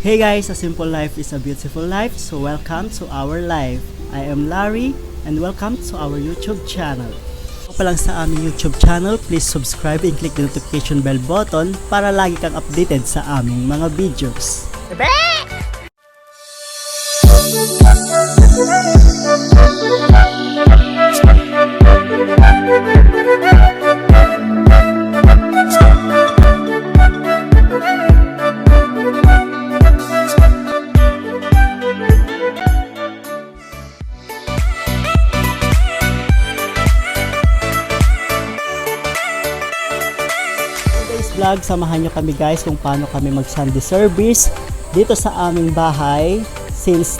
Hey guys, a simple life is a beautiful life, so welcome to our life. I am Larry and welcome to our YouTube channel. Kung pa lang sa aming YouTube channel, please subscribe and click the notification bell button para lagi kang updated sa aming mga videos. Vlog, samahan nyo kami guys kung paano kami mag Sunday service dito sa aming bahay since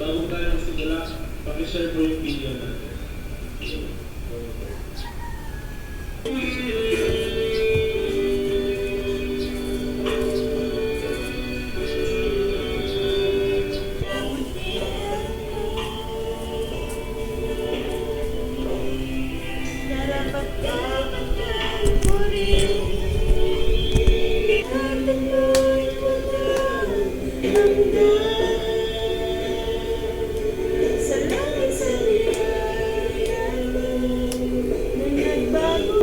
bago tayo magsimula, pakishare po yung video natin. Bago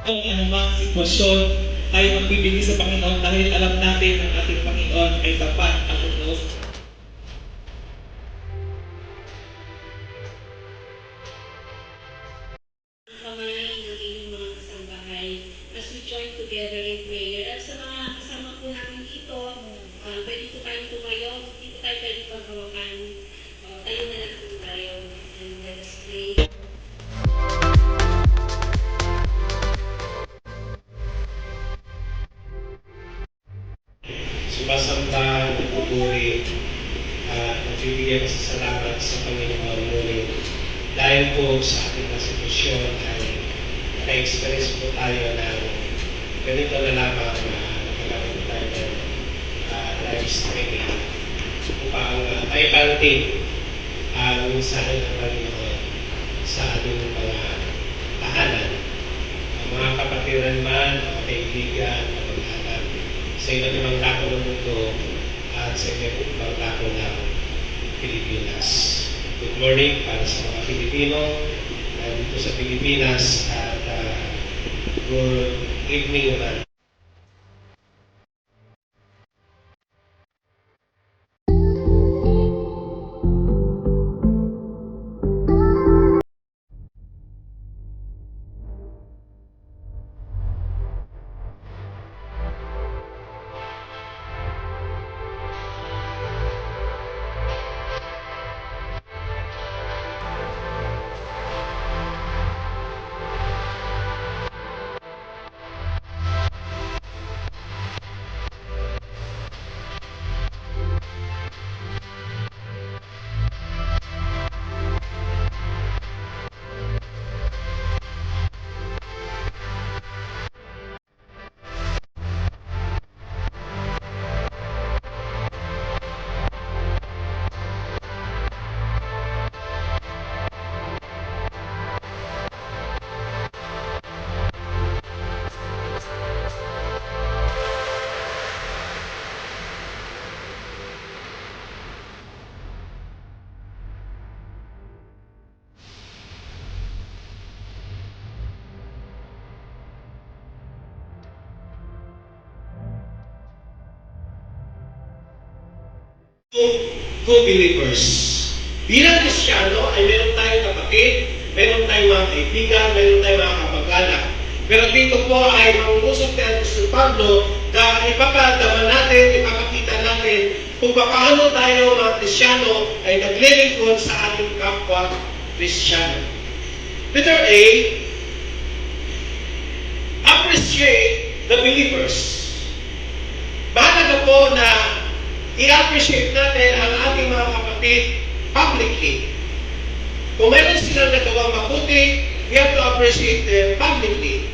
Kung anumang sitwasyon ay magbibigay sa Panginoon dahil alam natin ang ating Panginoon ay tapat at totoo. Kamay ng inyong mga kasambahay as we join together in prayer. At sa mga kasama po namin dito, pwede po tayong tumayo, hindi po tayo pwede paghawakan. Tayo na lang po tayo and let us pray. Sumasamba, nagpupuri, at nagbibigay ng salamat sa Panginoon ngunit dahil po sa ating mga sitwasyon ay naka-experience po tayo ng ganito na lamang na nagkaroon po tayo ng live streaming upang maiparating ang mensahe ng Panginoon sa ating mga tahanan. Ang mga kapatiran man, mga kaibigan, kapag-anak, sa iba't ibang dako ng mundo at sa iba't ibang dako ng Pilipinas. Good morning para sa mga Pilipino dito sa Pilipinas at good evening naman. Co-believers. Bilang Kristiyano ay meron tayong kapatid, meron tayong mga kaibigan, meron tayong mga kamag-anak. Pero dito po ay mangungusap ni Apostol Pablo na ipapadaman natin, ipapakita natin kung paano tayo mga Kristiyano ay naglilingkod sa ating kapwa Kristiyano. Letter A, appreciate the believers. Mahalaga po na i-appreciate natin ang ating mga kapatid publicly. Kung meron silang nagawang mabuti, we have to appreciate them publicly.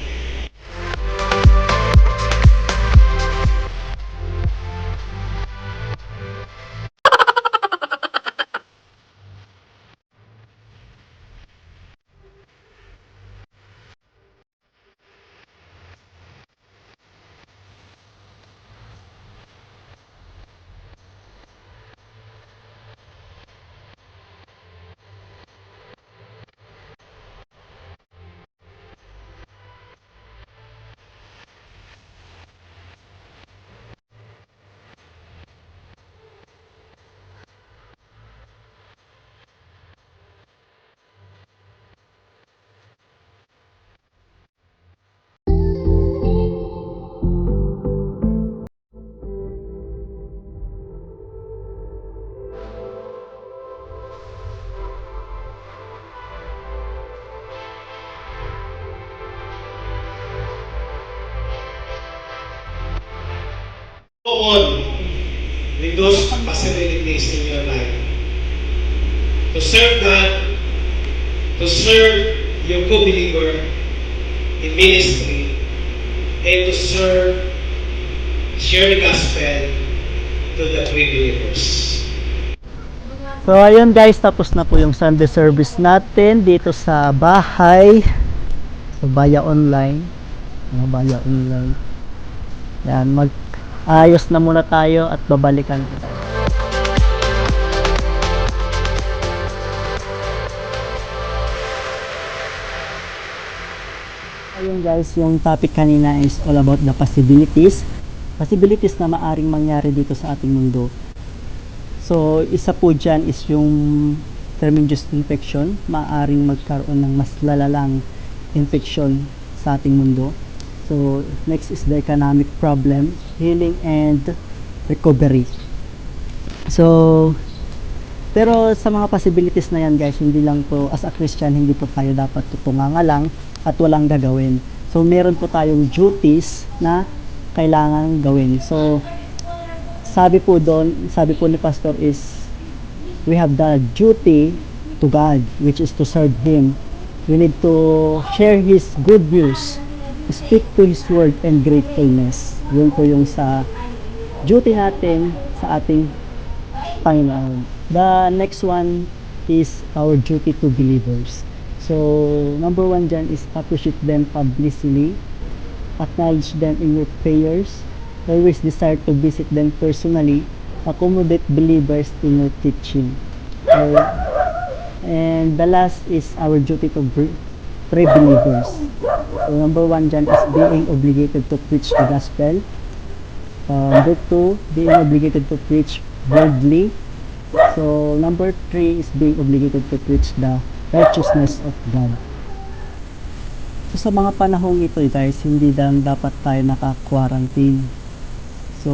On with those possibilities in your life to serve God, to serve your co-believer in ministry, and to share the gospel to the pre-believers. So ayun guys, tapos na po yung Sunday service natin dito sa bahay, sa Baya Online. Baya Online. Yan, ayos na muna tayo at babalikan ko. yun guys, yung topic kanina is all about the possibilities. Possibilities na maaring mangyari dito sa ating mundo. So, isa po dyan is yung terminous infection. Maaring magkaroon ng mas lalalang infection sa ating mundo. So, next is the economic problem, healing and recovery. So, pero sa mga possibilities na yan guys, hindi lang po, as a Christian, hindi po tayo dapat tutunganga lang at walang gagawin. So, meron po tayong duties na kailangan gawin. So, sabi po ni Pastor is, we have the duty to God, which is to serve Him. We need to share His good news, speak to His word and gratefulness. Yun po yung sa duty natin sa ating Panginoon. The next one is our duty to believers. So, number one dyan is appreciate them publicly, acknowledge them in your prayers, always desire to visit them personally, accommodate believers in your teaching. And the last is our duty to pray believers. So, number one dyan is being obligated to preach the gospel. Number two, being obligated to preach boldly. So, number 3 is being obligated to preach the righteousness of God. So, sa mga panahong ito guys, hindi lang dapat tayo naka-quarantine. So,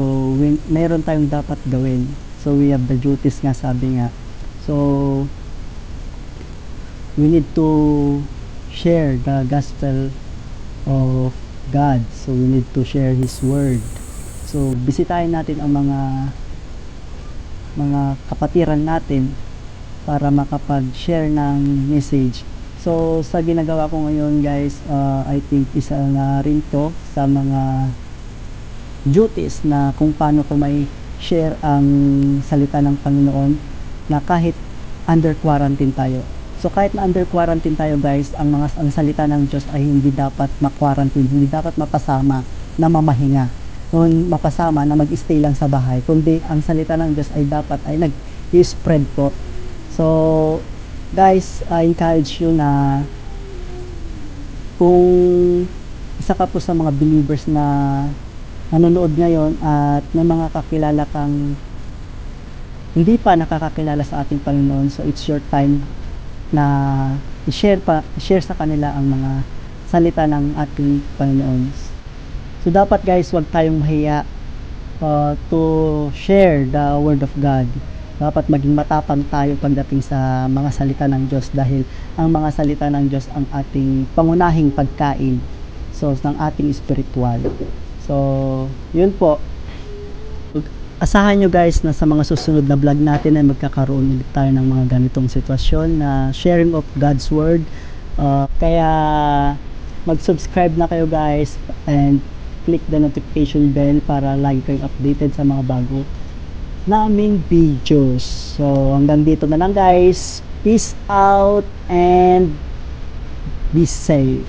meron tayong dapat gawin. So, we have the duties nga, sabi nga. So, we need to share the gospel of God. So, we need to share His word. So, bisitahin natin ang mga kapatiran natin para makapag-share ng message. So, sa ginagawa ko ngayon guys, I think isa na rin to sa mga duties na kung paano ko may share ang salita ng Panginoon na kahit under quarantine tayo. So, kahit na under quarantine tayo guys, ang salita ng Diyos ay hindi dapat ma-quarantine, hindi dapat mapasama na mamahinga. Kung mapasama na mag-stay lang sa bahay, kundi ang salita ng Diyos ay dapat ay nag-spread po. So, guys, I encourage you na kung isa ka po sa mga believers na nanonood ngayon at may mga kakilala kang hindi pa nakakakilala sa ating Panginoon, so it's your time na i-share sa kanila ang mga salita ng ating Panginoon. So, dapat guys, huwag tayong mahiya to share the Word of God. Dapat maging matapang tayo pagdating sa mga salita ng Diyos dahil ang mga salita ng Diyos ang ating pangunahing pagkain. So, ng ating spiritual. So, yun po. Asahan nyo guys na sa mga susunod na vlog natin ay magkakaroon ulit tayo ng mga ganitong sitwasyon na sharing of God's Word. Kaya, mag-subscribe na kayo guys and click the notification bell para lagi kayong updated sa mga bago naming videos. So, hanggang dito na lang guys. Peace out and be safe.